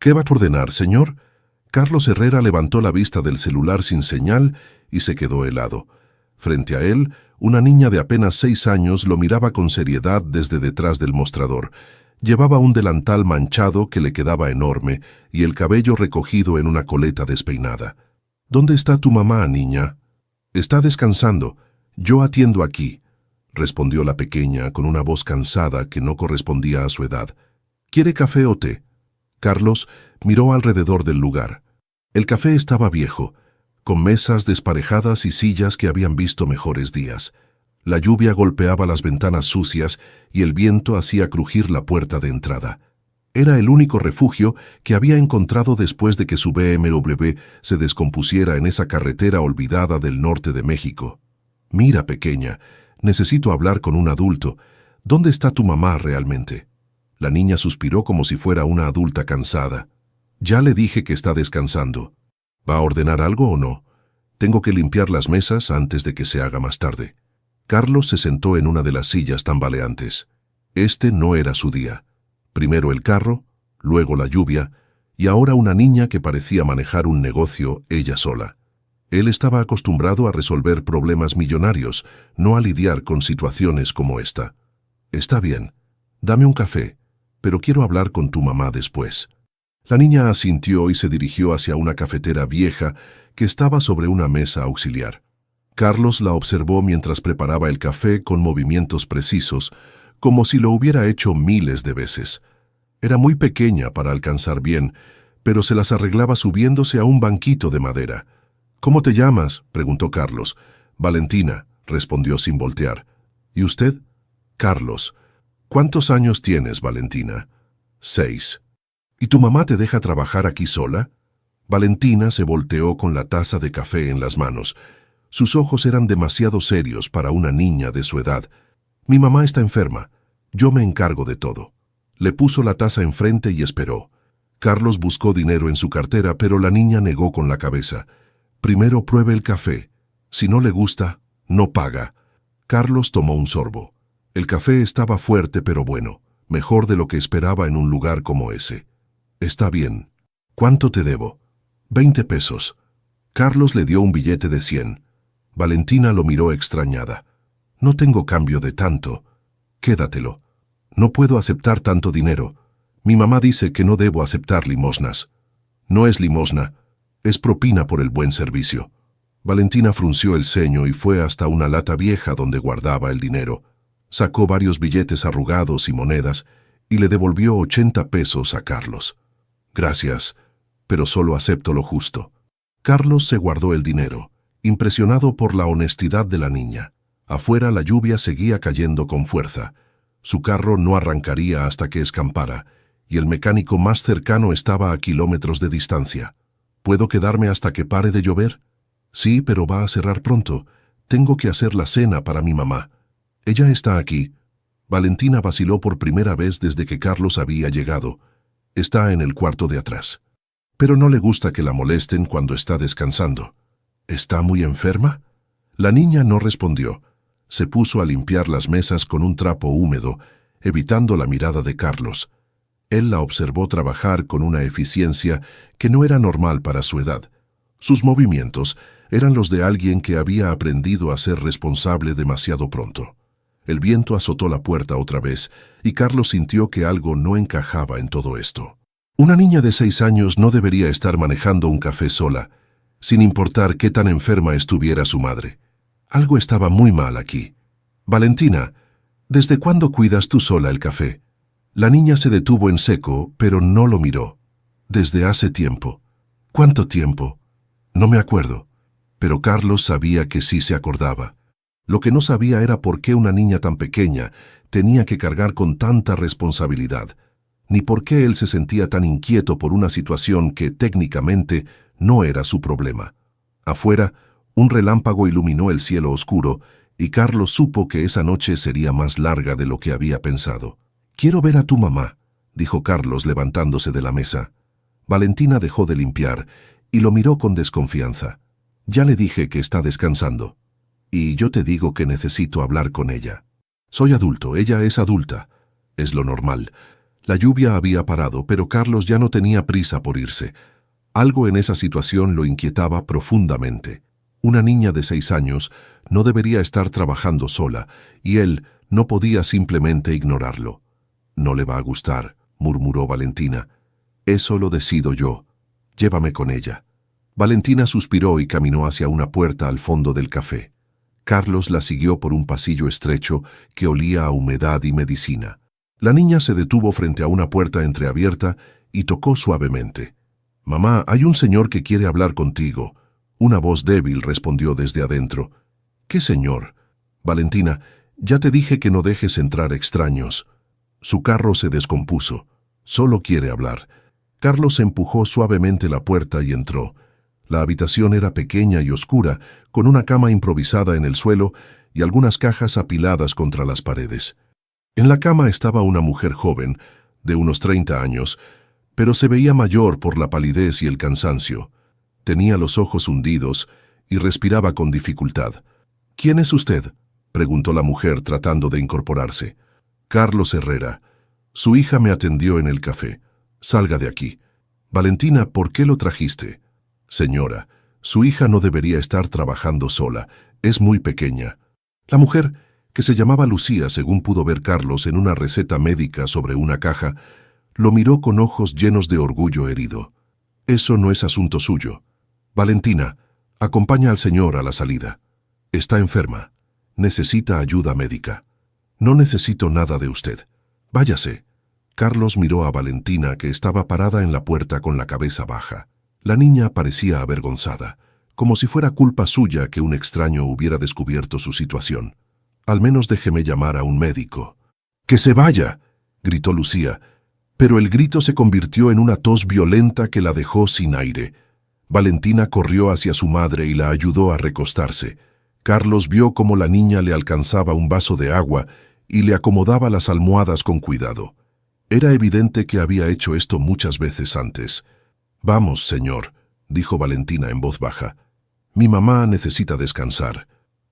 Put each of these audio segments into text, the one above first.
¿Qué va a ordenar, señor? Carlos Herrera levantó la vista del celular sin señal y se quedó helado. Frente a él, una niña de apenas 6 años lo miraba con seriedad desde detrás del mostrador. Llevaba un delantal manchado que le quedaba enorme y el cabello recogido en una coleta despeinada. ¿Dónde está tu mamá, niña? Está descansando. Yo atiendo aquí, respondió la pequeña con una voz cansada que no correspondía a su edad. ¿Quiere café o té? Carlos miró alrededor del lugar. El café estaba viejo, con mesas desparejadas y sillas que habían visto mejores días. La lluvia golpeaba las ventanas sucias y el viento hacía crujir la puerta de entrada. Era el único refugio que había encontrado después de que su BMW se descompusiera en esa carretera olvidada del norte de México. Mira, pequeña, necesito hablar con un adulto. ¿Dónde está tu mamá realmente? La niña suspiró como si fuera una adulta cansada. Ya le dije que está descansando. ¿Va a ordenar algo o no? Tengo que limpiar las mesas antes de que se haga más tarde. Carlos se sentó en una de las sillas tambaleantes. Este no era su día. Primero el carro, luego la lluvia, y ahora una niña que parecía manejar un negocio ella sola. Él estaba acostumbrado a resolver problemas millonarios, no a lidiar con situaciones como esta. Está bien, dame un café, pero quiero hablar con tu mamá después. La niña asintió y se dirigió hacia una cafetera vieja que estaba sobre una mesa auxiliar. Carlos la observó mientras preparaba el café con movimientos precisos, como si lo hubiera hecho miles de veces. Era muy pequeña para alcanzar bien, pero se las arreglaba subiéndose a un banquito de madera. ¿Cómo te llamas?, preguntó Carlos. Valentina, respondió sin voltear. ¿Y usted? Carlos. ¿Cuántos años tienes, Valentina? 6. ¿Y tu mamá te deja trabajar aquí sola? Valentina se volteó con la taza de café en las manos. Sus ojos eran demasiado serios para una niña de su edad. Mi mamá está enferma. Yo me encargo de todo. Le puso la taza enfrente y esperó. Carlos buscó dinero en su cartera, pero la niña negó con la cabeza. Primero pruebe el café. Si no le gusta, no paga. Carlos tomó un sorbo. El café estaba fuerte pero bueno, mejor de lo que esperaba en un lugar como ese. Está bien. ¿Cuánto te debo? 20 pesos. Carlos le dio un billete de 100. Valentina lo miró extrañada. No tengo cambio de tanto. Quédatelo. No puedo aceptar tanto dinero. Mi mamá dice que no debo aceptar limosnas. No es limosna, es propina por el buen servicio. Valentina frunció el ceño y fue hasta una lata vieja donde guardaba el dinero. Sacó varios billetes arrugados y monedas y le devolvió 80 pesos a Carlos. Gracias, pero solo acepto lo justo. Carlos se guardó el dinero, impresionado por la honestidad de la niña. Afuera la lluvia seguía cayendo con fuerza. Su carro no arrancaría hasta que escampara, y el mecánico más cercano estaba a kilómetros de distancia. ¿Puedo quedarme hasta que pare de llover? Sí, pero va a cerrar pronto. Tengo que hacer la cena para mi mamá. Ella está aquí. Valentina vaciló por primera vez desde que Carlos había llegado. Está en el cuarto de atrás. Pero no le gusta que la molesten cuando está descansando. ¿Está muy enferma? La niña no respondió. Se puso a limpiar las mesas con un trapo húmedo, evitando la mirada de Carlos. Él la observó trabajar con una eficiencia que no era normal para su edad. Sus movimientos eran los de alguien que había aprendido a ser responsable demasiado pronto. El viento azotó la puerta otra vez y Carlos sintió que algo no encajaba en todo esto. Una niña de 6 años no debería estar manejando un café sola, sin importar qué tan enferma estuviera su madre. Algo estaba muy mal aquí. Valentina, ¿desde cuándo cuidas tú sola el café? La niña se detuvo en seco, pero no lo miró. Desde hace tiempo. ¿Cuánto tiempo? No me acuerdo. Pero Carlos sabía que sí se acordaba. Lo que no sabía era por qué una niña tan pequeña tenía que cargar con tanta responsabilidad, ni por qué él se sentía tan inquieto por una situación que técnicamente no era su problema. Afuera, un relámpago iluminó el cielo oscuro y Carlos supo que esa noche sería más larga de lo que había pensado. «Quiero ver a tu mamá», dijo Carlos levantándose de la mesa. Valentina dejó de limpiar y lo miró con desconfianza. «Ya le dije que está descansando. Y yo te digo que necesito hablar con ella. Soy adulto, ella es adulta. Es lo normal. La lluvia había parado, pero Carlos ya no tenía prisa por irse. Algo en esa situación lo inquietaba profundamente. Una niña de 6 años no debería estar trabajando sola, y él no podía simplemente ignorarlo. «No le va a gustar», murmuró Valentina. «Eso lo decido yo. Llévame con ella». Valentina suspiró y caminó hacia una puerta al fondo del café. Carlos la siguió por un pasillo estrecho que olía a humedad y medicina. La niña se detuvo frente a una puerta entreabierta y tocó suavemente. «Mamá, hay un señor que quiere hablar contigo». Una voz débil respondió desde adentro. «¿Qué señor?» «Valentina, ya te dije que no dejes entrar extraños». Su carro se descompuso. «Solo quiere hablar». Carlos empujó suavemente la puerta y entró. La habitación era pequeña y oscura, con una cama improvisada en el suelo y algunas cajas apiladas contra las paredes. En la cama estaba una mujer joven, de unos 30 años, pero se veía mayor por la palidez y el cansancio. Tenía los ojos hundidos y respiraba con dificultad. «¿Quién es usted?», preguntó la mujer tratando de incorporarse. «Carlos Herrera. Su hija me atendió en el café. Salga de aquí». «Valentina, ¿por qué lo trajiste?» «Señora, su hija no debería estar trabajando sola. Es muy pequeña». La mujer, que se llamaba Lucía según pudo ver Carlos en una receta médica sobre una caja, lo miró con ojos llenos de orgullo herido. «Eso no es asunto suyo. Valentina, acompaña al señor a la salida. Está enferma. Necesita ayuda médica». «No necesito nada de usted. Váyase». Carlos miró a Valentina, que estaba parada en la puerta con la cabeza baja. La niña parecía avergonzada, como si fuera culpa suya que un extraño hubiera descubierto su situación. «Al menos déjeme llamar a un médico». «¡Que se vaya!», gritó Lucía, pero el grito se convirtió en una tos violenta que la dejó sin aire. Valentina corrió hacia su madre y la ayudó a recostarse. Carlos vio cómo la niña le alcanzaba un vaso de agua y le acomodaba las almohadas con cuidado. Era evidente que había hecho esto muchas veces antes. «Vamos, señor», dijo Valentina en voz baja. «Mi mamá necesita descansar».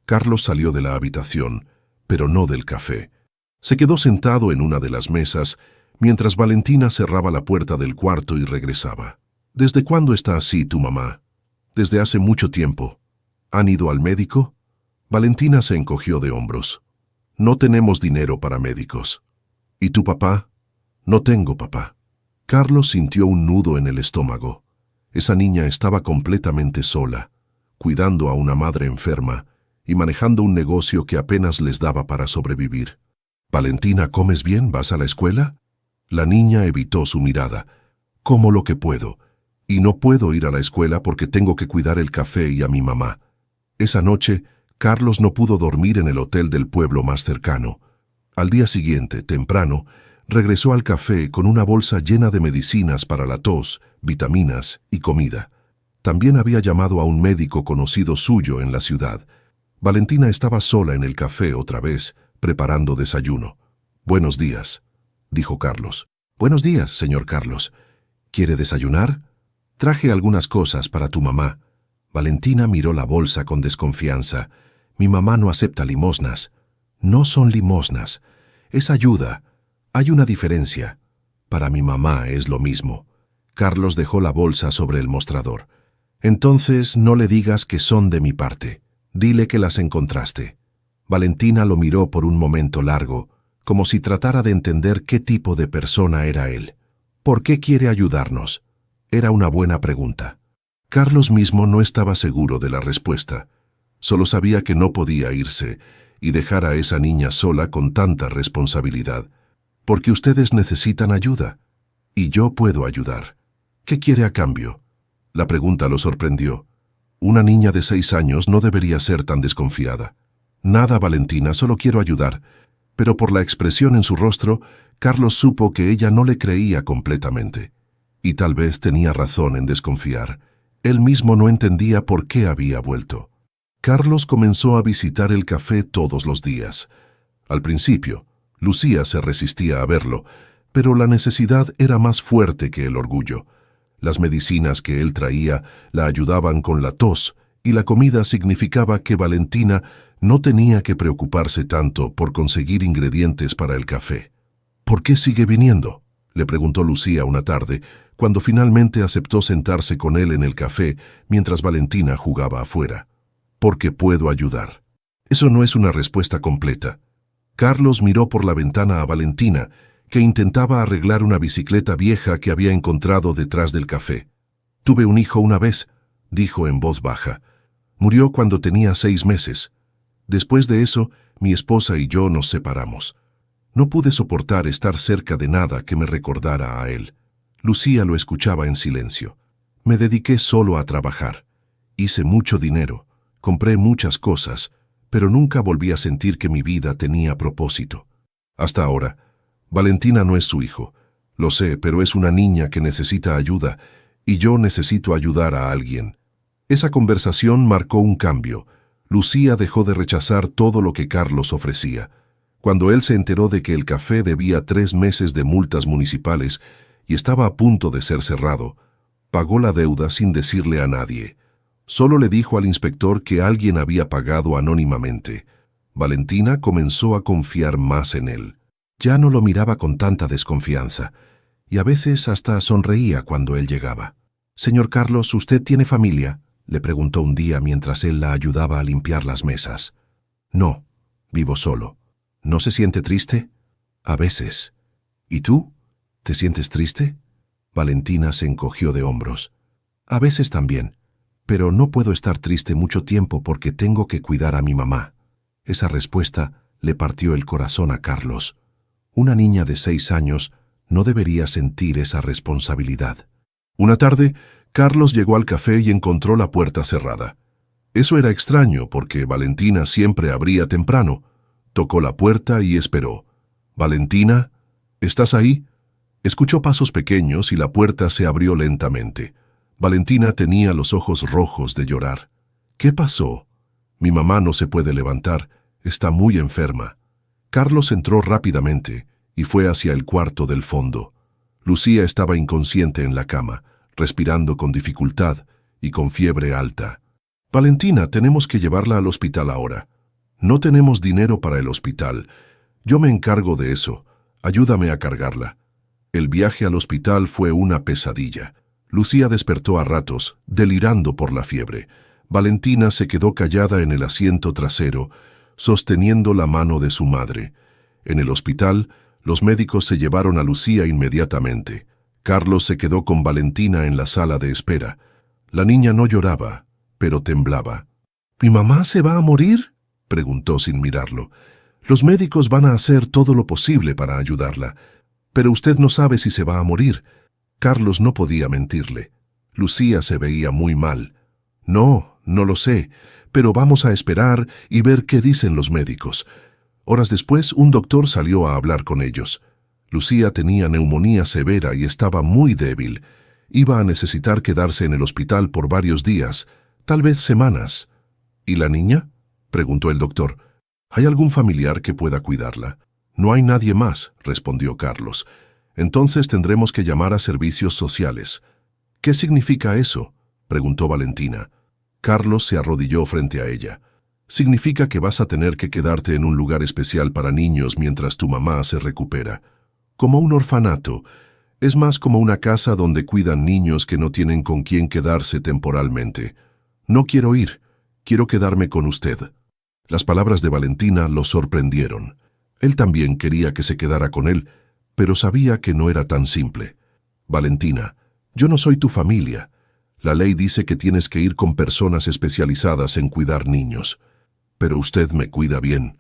Carlos salió de la habitación, pero no del café. Se quedó sentado en una de las mesas, mientras Valentina cerraba la puerta del cuarto y regresaba. «¿Desde cuándo está así tu mamá?» «Desde hace mucho tiempo». «¿Han ido al médico?» Valentina se encogió de hombros. «No tenemos dinero para médicos». «¿Y tu papá?» «No tengo papá». Carlos sintió un nudo en el estómago. Esa niña estaba completamente sola, cuidando a una madre enferma y manejando un negocio que apenas les daba para sobrevivir. «Valentina, ¿comes bien? ¿Vas a la escuela?» La niña evitó su mirada. «Como lo que puedo. Y no puedo ir a la escuela porque tengo que cuidar el café y a mi mamá». Esa noche, Carlos no pudo dormir en el hotel del pueblo más cercano. Al día siguiente, temprano, regresó al café con una bolsa llena de medicinas para la tos, vitaminas y comida. También había llamado a un médico conocido suyo en la ciudad. Valentina estaba sola en el café otra vez, preparando desayuno. «Buenos días», dijo Carlos. «Buenos días, señor Carlos. ¿Quiere desayunar? Traje algunas cosas para tu mamá». Valentina miró la bolsa con desconfianza. «Mi mamá no acepta limosnas». «No son limosnas. Es ayuda. Hay una diferencia. Para mi mamá es lo mismo». Carlos dejó la bolsa sobre el mostrador. «Entonces no le digas que son de mi parte. Dile que las encontraste». Valentina lo miró por un momento largo, como si tratara de entender qué tipo de persona era él. ¿Por qué quiere ayudarnos? Era una buena pregunta. Carlos mismo no estaba seguro de la respuesta. Solo sabía que no podía irse y dejar a esa niña sola con tanta responsabilidad. «Porque ustedes necesitan ayuda, y yo puedo ayudar. ¿Qué quiere a cambio?» La pregunta lo sorprendió. Una niña de 6 años no debería ser tan desconfiada. «Nada, Valentina, solo quiero ayudar». Pero por la expresión en su rostro, Carlos supo que ella no le creía completamente. Y tal vez tenía razón en desconfiar. Él mismo no entendía por qué había vuelto. Carlos comenzó a visitar el café todos los días. Al principio, Lucía se resistía a verlo, pero la necesidad era más fuerte que el orgullo. Las medicinas que él traía la ayudaban con la tos, y la comida significaba que Valentina no tenía que preocuparse tanto por conseguir ingredientes para el café. «¿Por qué sigue viniendo?», le preguntó Lucía una tarde, cuando finalmente aceptó sentarse con él en el café mientras Valentina jugaba afuera. Porque puedo ayudar. Eso no es una respuesta completa. Carlos miró por la ventana a Valentina, que intentaba arreglar una bicicleta vieja que había encontrado detrás del café. Tuve un hijo una vez, dijo en voz baja. Murió cuando tenía 6 meses. Después de eso, mi esposa y yo nos separamos. No pude soportar estar cerca de nada que me recordara a él. Lucía lo escuchaba en silencio. Me dediqué solo a trabajar. Hice mucho dinero, compré muchas cosas, pero nunca volví a sentir que mi vida tenía propósito. Hasta ahora, Valentina no es su hijo. Lo sé, pero es una niña que necesita ayuda, y yo necesito ayudar a alguien. Esa conversación marcó un cambio. Lucía dejó de rechazar todo lo que Carlos ofrecía. Cuando él se enteró de que el café debía 3 meses de multas municipales y estaba a punto de ser cerrado, pagó la deuda sin decirle a nadie. Solo le dijo al inspector que alguien había pagado anónimamente. Valentina comenzó a confiar más en él. Ya no lo miraba con tanta desconfianza, y a veces hasta sonreía cuando él llegaba. «Señor Carlos, ¿usted tiene familia?», le preguntó un día mientras él la ayudaba a limpiar las mesas. «No, vivo solo». «¿No se siente triste?» «A veces». «¿Y tú? ¿Te sientes triste?» Valentina se encogió de hombros. «A veces también, pero no puedo estar triste mucho tiempo porque tengo que cuidar a mi mamá». Esa respuesta le partió el corazón a Carlos. Una niña de 6 años no debería sentir esa responsabilidad. Una tarde, Carlos llegó al café y encontró la puerta cerrada. Eso era extraño porque Valentina siempre abría temprano. Tocó la puerta y esperó. «Valentina, ¿estás ahí?» Escuchó pasos pequeños y la puerta se abrió lentamente. Valentina tenía los ojos rojos de llorar. «¿Qué pasó?» «Mi mamá no se puede levantar. Está muy enferma». Carlos entró rápidamente y fue hacia el cuarto del fondo. Lucía estaba inconsciente en la cama, respirando con dificultad y con fiebre alta. «Valentina, tenemos que llevarla al hospital ahora». «No tenemos dinero para el hospital. Yo me encargo de eso. Ayúdame a cargarla». El viaje al hospital fue una pesadilla. Lucía despertó a ratos, delirando por la fiebre. Valentina se quedó callada en el asiento trasero, sosteniendo la mano de su madre. En el hospital, los médicos se llevaron a Lucía inmediatamente. Carlos se quedó con Valentina en la sala de espera. La niña no lloraba, pero temblaba. «¿Mi mamá se va a morir?», preguntó sin mirarlo. «Los médicos van a hacer todo lo posible para ayudarla, pero usted no sabe si se va a morir». Carlos no podía mentirle. Lucía se veía muy mal. «No, no lo sé, pero vamos a esperar y ver qué dicen los médicos». Horas después, un doctor salió a hablar con ellos. Lucía tenía neumonía severa y estaba muy débil. Iba a necesitar quedarse en el hospital por varios días, tal vez semanas. «¿Y la niña?», preguntó el doctor. «¿Hay algún familiar que pueda cuidarla?» «No hay nadie más», respondió Carlos. «Entonces tendremos que llamar a servicios sociales». «¿Qué significa eso?», preguntó Valentina. Carlos se arrodilló frente a ella. «Significa que vas a tener que quedarte en un lugar especial para niños mientras tu mamá se recupera. Como un orfanato. Es más como una casa donde cuidan niños que no tienen con quién quedarse temporalmente. No quiero ir. Quiero quedarme con usted». Las palabras de Valentina lo sorprendieron. Él también quería que se quedara con él, pero sabía que no era tan simple. «Valentina, yo no soy tu familia. La ley dice que tienes que ir con personas especializadas en cuidar niños. Pero usted me cuida bien».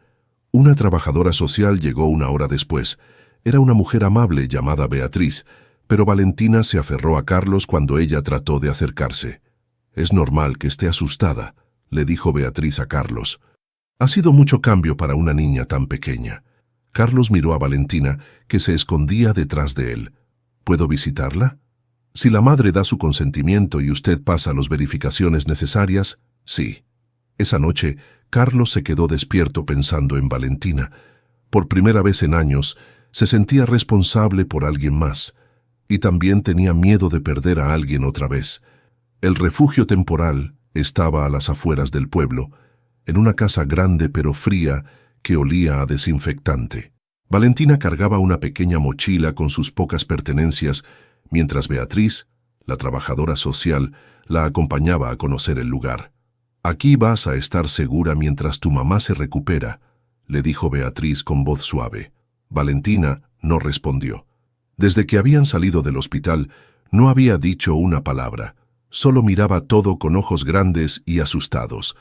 Una trabajadora social llegó 1 hora después. Era una mujer amable llamada Beatriz, pero Valentina se aferró a Carlos cuando ella trató de acercarse. «Es normal que esté asustada», le dijo Beatriz a Carlos. «Ha sido mucho cambio para una niña tan pequeña». Carlos miró a Valentina, que se escondía detrás de él. «¿Puedo visitarla?» «Si la madre da su consentimiento y usted pasa las verificaciones necesarias, sí». Esa noche, Carlos se quedó despierto pensando en Valentina. Por primera vez en años, se sentía responsable por alguien más, y también tenía miedo de perder a alguien otra vez. El refugio temporal estaba a las afueras del pueblo, en una casa grande pero fría que olía a desinfectante. Valentina cargaba una pequeña mochila con sus pocas pertenencias, mientras Beatriz, la trabajadora social, la acompañaba a conocer el lugar. «Aquí vas a estar segura mientras tu mamá se recupera», le dijo Beatriz con voz suave. Valentina no respondió. Desde que habían salido del hospital, no había dicho una palabra. Solo miraba todo con ojos grandes y asustados.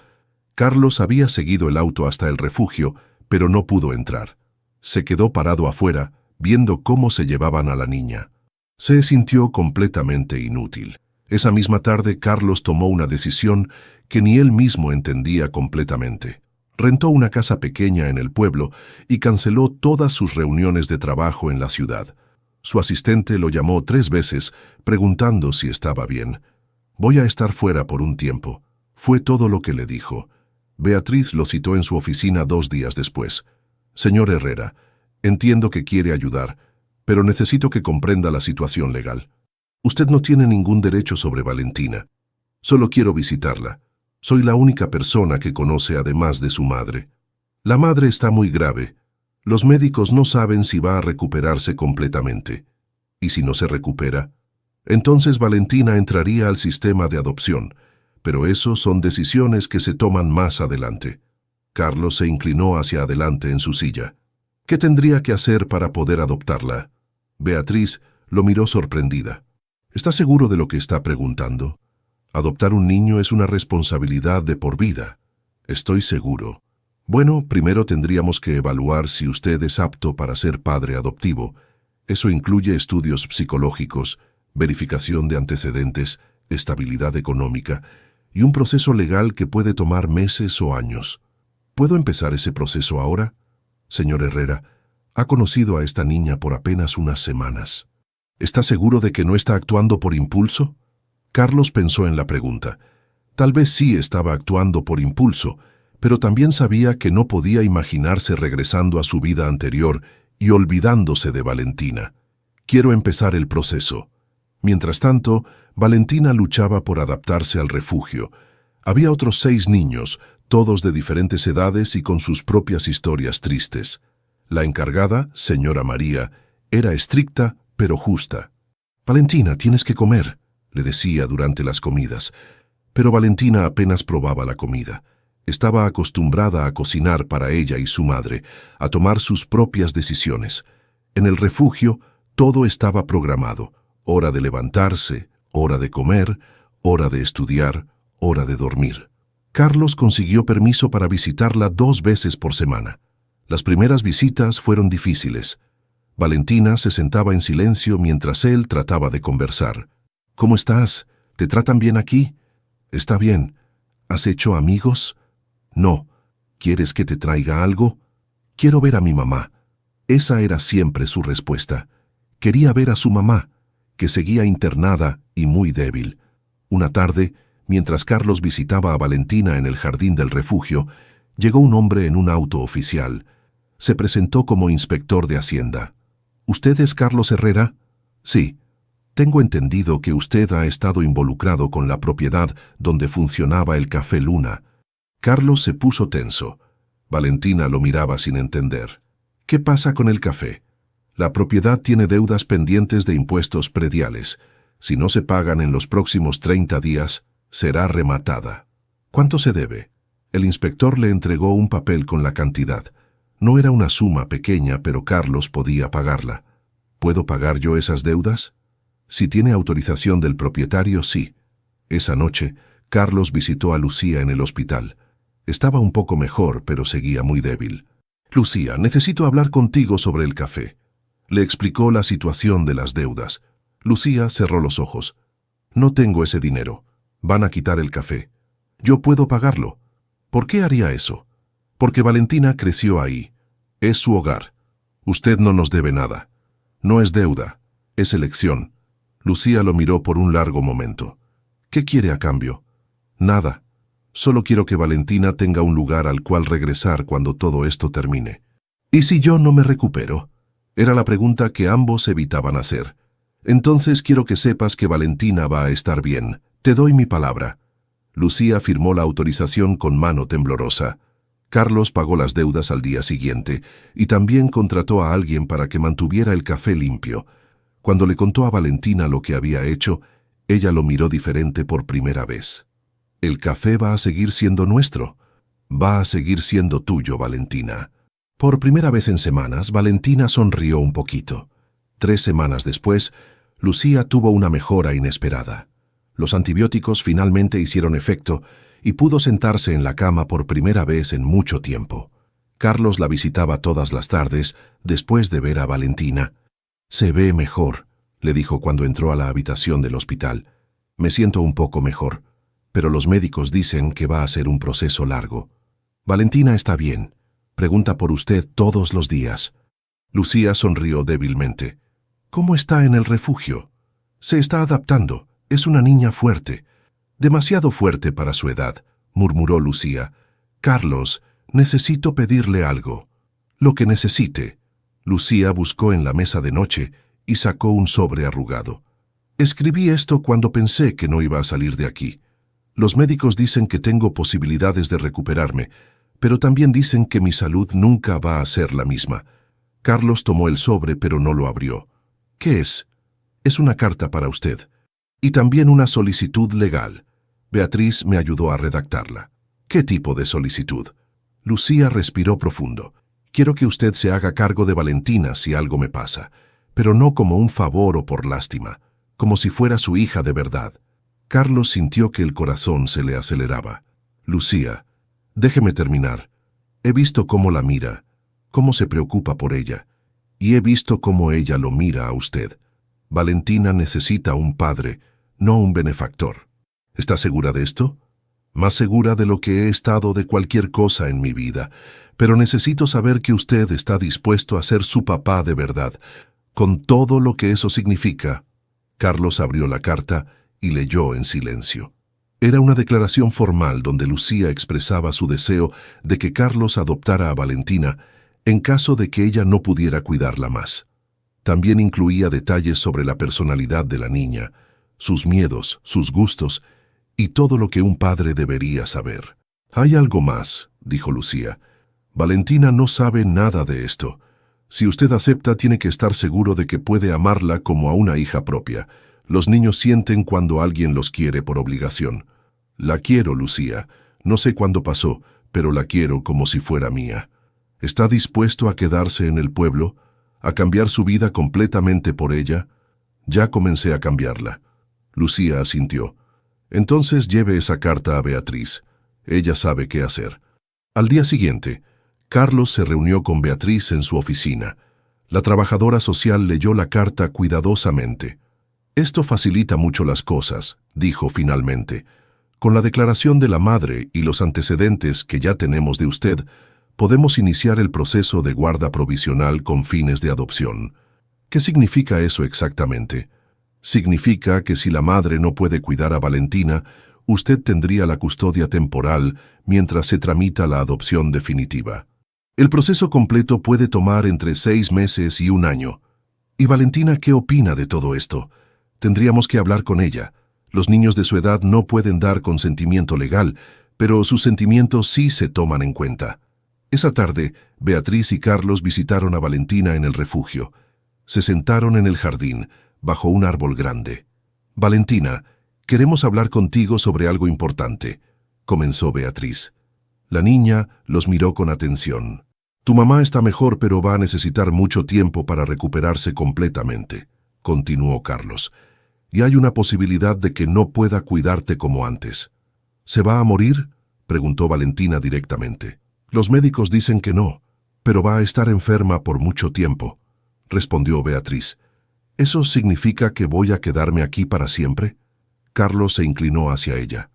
Carlos había seguido el auto hasta el refugio, pero no pudo entrar. Se quedó parado afuera, viendo cómo se llevaban a la niña. Se sintió completamente inútil. Esa misma tarde, Carlos tomó una decisión que ni él mismo entendía completamente. Rentó una casa pequeña en el pueblo y canceló todas sus reuniones de trabajo en la ciudad. Su asistente lo llamó 3 veces, preguntando si estaba bien. «Voy a estar fuera por un tiempo», fue todo lo que le dijo. Beatriz lo citó en su oficina 2 días después. «Señor Herrera, entiendo que quiere ayudar, pero necesito que comprenda la situación legal. Usted no tiene ningún derecho sobre Valentina. Solo quiero visitarla. Soy la única persona que conoce además de su madre. La madre está muy grave. Los médicos no saben si va a recuperarse completamente. ¿Y si no se recupera? Entonces Valentina entraría al sistema de adopción, pero eso son decisiones que se toman más adelante». Carlos se inclinó hacia adelante en su silla. «¿Qué tendría que hacer para poder adoptarla?» Beatriz lo miró sorprendida. «¿Está seguro de lo que está preguntando? Adoptar un niño es una responsabilidad de por vida». «Estoy seguro». «Bueno, primero tendríamos que evaluar si usted es apto para ser padre adoptivo. Eso incluye estudios psicológicos, verificación de antecedentes, estabilidad económica y un proceso legal que puede tomar meses o años. ¿Puedo empezar ese proceso ahora?» «Señor Herrera, ha conocido a esta niña por apenas unas semanas. ¿Está seguro de que no está actuando por impulso?» Carlos pensó en la pregunta. Tal vez sí estaba actuando por impulso, pero también sabía que no podía imaginarse regresando a su vida anterior y olvidándose de Valentina. «Quiero empezar el proceso». Mientras tanto, Valentina luchaba por adaptarse al refugio. Había otros 6 niños, todos de diferentes edades y con sus propias historias tristes. La encargada, señora María, era estricta pero justa. «Valentina, tienes que comer», le decía durante las comidas. Pero Valentina apenas probaba la comida. Estaba acostumbrada a cocinar para ella y su madre, a tomar sus propias decisiones. En el refugio, todo estaba programado. Hora de levantarse, hora de comer, hora de estudiar, hora de dormir. Carlos consiguió permiso para visitarla 2 veces por semana. Las primeras visitas fueron difíciles. Valentina se sentaba en silencio mientras él trataba de conversar. «¿Cómo estás? ¿Te tratan bien aquí?» «Está bien. ¿Has hecho amigos?» «No. ¿Quieres que te traiga algo?» «Quiero ver a mi mamá». Esa era siempre su respuesta. Quería ver a su mamá, que seguía internada y muy débil. Una tarde, mientras Carlos visitaba a Valentina en el jardín del refugio, llegó un hombre en un auto oficial. Se presentó como inspector de Hacienda. «¿Usted es Carlos Herrera?» «Sí. Tengo entendido que usted ha estado involucrado con la propiedad donde funcionaba el Café Luna». Carlos se puso tenso. Valentina lo miraba sin entender. «¿Qué pasa con el café?» «La propiedad tiene deudas pendientes de impuestos prediales. Si no se pagan en los próximos 30 días, será rematada». «¿Cuánto se debe?» El inspector le entregó un papel con la cantidad. No era una suma pequeña, pero Carlos podía pagarla. «¿Puedo pagar yo esas deudas?» «Si tiene autorización del propietario, sí». Esa noche, Carlos visitó a Lucía en el hospital. Estaba un poco mejor, pero seguía muy débil. «Lucía, necesito hablar contigo sobre el café». Le explicó la situación de las deudas. Lucía cerró los ojos. «No tengo ese dinero. Van a quitar el café. Yo puedo pagarlo». «¿Por qué haría eso?» «Porque Valentina creció ahí. Es su hogar. Usted no nos debe nada. No es deuda, es elección». Lucía lo miró por un largo momento. «¿Qué quiere a cambio?» «Nada. Solo quiero que Valentina tenga un lugar al cual regresar cuando todo esto termine». «¿Y si yo no me recupero?» Era la pregunta que ambos evitaban hacer. «Entonces quiero que sepas que Valentina va a estar bien. Te doy mi palabra». Lucía firmó la autorización con mano temblorosa. Carlos pagó las deudas al día siguiente y también contrató a alguien para que mantuviera el café limpio. Cuando le contó a Valentina lo que había hecho, ella lo miró diferente por primera vez. «El café va a seguir siendo nuestro. Va a seguir siendo tuyo, Valentina». Por primera vez en semanas, Valentina sonrió un poquito. 3 semanas después, Lucía tuvo una mejora inesperada. Los antibióticos finalmente hicieron efecto y pudo sentarse en la cama por primera vez en mucho tiempo. Carlos la visitaba todas las tardes después de ver a Valentina. «Se ve mejor», le dijo cuando entró a la habitación del hospital. «Me siento un poco mejor, pero los médicos dicen que va a ser un proceso largo. Valentina está bien. Pregunta por usted todos los días». Lucía sonrió débilmente. «¿Cómo está en el refugio?» «Se está adaptando. Es una niña fuerte». «Demasiado fuerte para su edad», murmuró Lucía. «Carlos, necesito pedirle algo». «Lo que necesite». Lucía buscó en la mesa de noche y sacó un sobre arrugado. «Escribí esto cuando pensé que no iba a salir de aquí. Los médicos dicen que tengo posibilidades de recuperarme, pero también dicen que mi salud nunca va a ser la misma». Carlos tomó el sobre pero no lo abrió. «¿Qué es?» «Es una carta para usted. Y también una solicitud legal. Beatriz me ayudó a redactarla». «¿Qué tipo de solicitud?» Lucía respiró profundo. «Quiero que usted se haga cargo de Valentina si algo me pasa, pero no como un favor o por lástima, como si fuera su hija de verdad». Carlos sintió que el corazón se le aceleraba. «Lucía, déjeme terminar. He visto cómo la mira, cómo se preocupa por ella, y he visto cómo ella lo mira a usted. Valentina necesita un padre, no un benefactor. ¿Está segura de esto?» «Más segura de lo que he estado de cualquier cosa en mi vida, pero necesito saber que usted está dispuesto a ser su papá de verdad, con todo lo que eso significa». Carlos abrió la carta y leyó en silencio. Era una declaración formal donde Lucía expresaba su deseo de que Carlos adoptara a Valentina en caso de que ella no pudiera cuidarla más. También incluía detalles sobre la personalidad de la niña, sus miedos, sus gustos y todo lo que un padre debería saber. «Hay algo más», dijo Lucía. «Valentina no sabe nada de esto. Si usted acepta, tiene que estar seguro de que puede amarla como a una hija propia. Los niños sienten cuando alguien los quiere por obligación. La quiero, Lucía. No sé cuándo pasó, pero la quiero como si fuera mía. ¿Está dispuesto a quedarse en el pueblo? ¿A cambiar su vida completamente por ella?» «Ya comencé a cambiarla». Lucía asintió. «Entonces lleve esa carta a Beatriz. Ella sabe qué hacer». Al día siguiente, Carlos se reunió con Beatriz en su oficina. La trabajadora social leyó la carta cuidadosamente. «Esto facilita mucho las cosas», dijo finalmente. «Con la declaración de la madre y los antecedentes que ya tenemos de usted, podemos iniciar el proceso de guarda provisional con fines de adopción». «¿Qué significa eso exactamente?» «Significa que si la madre no puede cuidar a Valentina, usted tendría la custodia temporal mientras se tramita la adopción definitiva. El proceso completo puede tomar entre 6 meses y 1 año. ¿Y Valentina qué opina de todo esto? Tendríamos que hablar con ella. Los niños de su edad no pueden dar consentimiento legal, pero sus sentimientos sí se toman en cuenta». Esa tarde, Beatriz y Carlos visitaron a Valentina en el refugio. Se sentaron en el jardín, bajo un árbol grande. «Valentina, queremos hablar contigo sobre algo importante», comenzó Beatriz. La niña los miró con atención. «Tu mamá está mejor, pero va a necesitar mucho tiempo para recuperarse completamente», continuó Carlos. «Y hay una posibilidad de que no pueda cuidarte como antes». «¿Se va a morir?», preguntó Valentina directamente. «Los médicos dicen que no, pero va a estar enferma por mucho tiempo», respondió Beatriz. «¿Eso significa que voy a quedarme aquí para siempre?». Carlos se inclinó hacia ella.